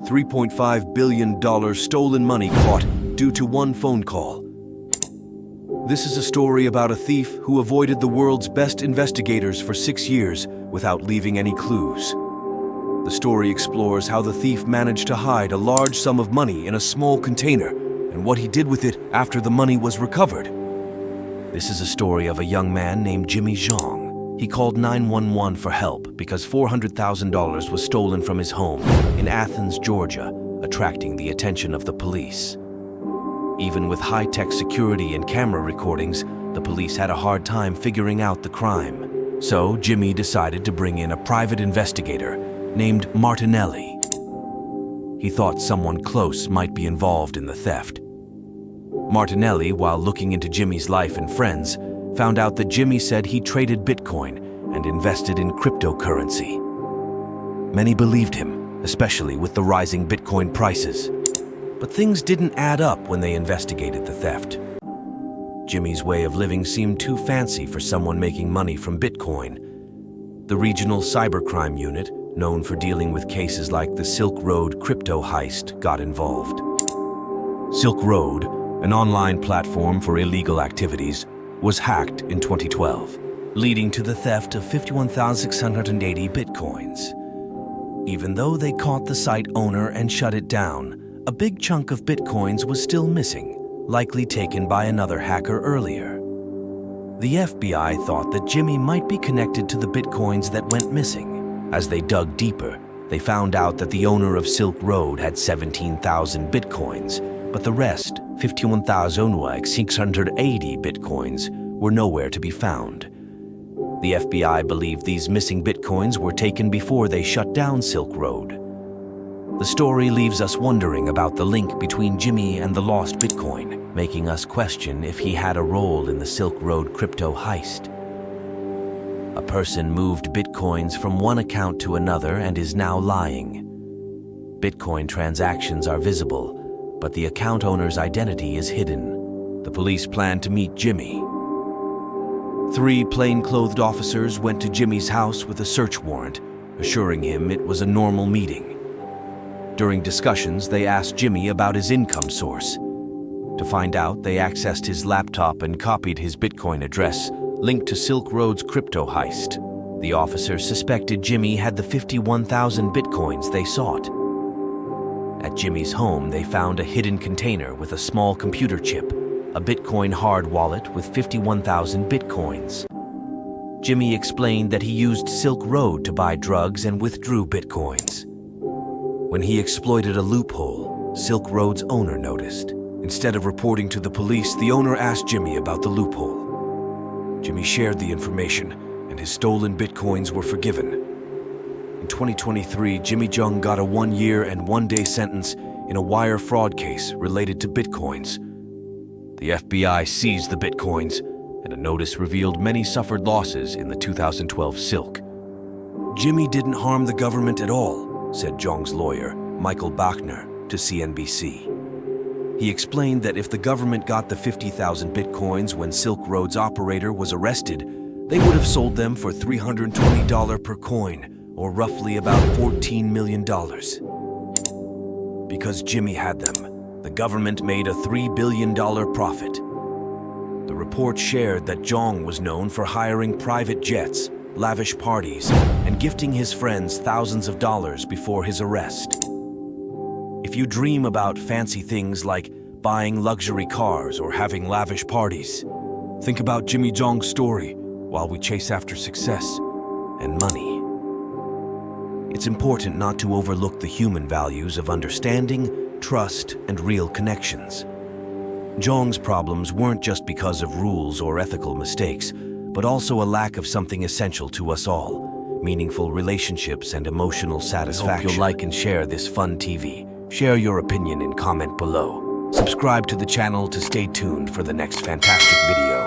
$3.5 billion stolen money caught due to one phone call. This is a story about a thief who avoided the world's best investigators for 6 years without leaving any clues. The story explores how the thief managed to hide a large sum of money in a small container and what he did with it after the money was recovered. This is a story of a young man named Jimmy Zhang. He called 911 for help because $400,000 was stolen from his home in Athens, Georgia, attracting the attention of the police. Even with high-tech security and camera recordings, the police had a hard time figuring out the crime. So Jimmy decided to bring in a private investigator named Martinelli. He thought someone close might be involved in the theft. Martinelli, while looking into Jimmy's life and friends, found out that Jimmy said he traded Bitcoin and invested in cryptocurrency. Many believed him, especially with the rising Bitcoin prices. But things didn't add up when they investigated the theft. Jimmy's way of living seemed too fancy for someone making money from Bitcoin. The regional cybercrime unit, known for dealing with cases like the Silk Road crypto heist, got involved. Silk Road, an online platform for illegal activities, was hacked in 2012, leading to the theft of 51,680 Bitcoins. Even though they caught the site owner and shut it down, a big chunk of Bitcoins was still missing, likely taken by another hacker earlier. The FBI thought that Jimmy might be connected to the Bitcoins that went missing. As they dug deeper, they found out that the owner of Silk Road had 17,000 Bitcoins, but the rest, 51,680 Bitcoins, were nowhere to be found. The FBI believed these missing Bitcoins were taken before they shut down Silk Road. The story leaves us wondering about the link between Jimmy and the lost Bitcoin, making us question if he had a role in the Silk Road crypto heist. A person moved Bitcoins from one account to another and is now lying. Bitcoin transactions are visible, but the account owner's identity is hidden. The police plan to meet Jimmy. 3 plainclothed officers went to Jimmy's house with a search warrant, assuring him it was a normal meeting. During discussions, they asked Jimmy about his income source. To find out, they accessed his laptop and copied his Bitcoin address, linked to Silk Road's crypto heist. The officers suspected Jimmy had the 51,000 Bitcoins they sought. At Jimmy's home, they found a hidden container with a small computer chip, a Bitcoin hard wallet with 51,000 Bitcoins. Jimmy explained that he used Silk Road to buy drugs and withdrew Bitcoins. When he exploited a loophole, Silk Road's owner noticed. Instead of reporting to the police, the owner asked Jimmy about the loophole. Jimmy shared the information, and his stolen Bitcoins were forgiven. In 2023, Jimmy Zhang got a 1-year and 1-day sentence in a wire fraud case related to Bitcoins. The FBI seized the Bitcoins, and a notice revealed many suffered losses in the 2012 Silk. Jimmy didn't harm the government at all, said Zhang's lawyer, Michael Bachner, to CNBC. He explained that if the government got the 50,000 Bitcoins when Silk Road's operator was arrested, they would have sold them for $320 per coin, or roughly about $14 million. Because Jimmy had them, the government made a $3 billion profit. The report shared that Zhang was known for hiring private jets, lavish parties, and gifting his friends thousands of dollars before his arrest. If you dream about fancy things like buying luxury cars or having lavish parties, think about Jimmy Zhang's story while we chase after success and money. It's important not to overlook the human values of understanding, trust, and real connections. Zhang's problems weren't just because of rules or ethical mistakes, but also a lack of something essential to us all: meaningful relationships and emotional satisfaction. I hope you'll like and share this fun TV. Share your opinion and comment below. Subscribe to the channel to stay tuned for the next fantastic video.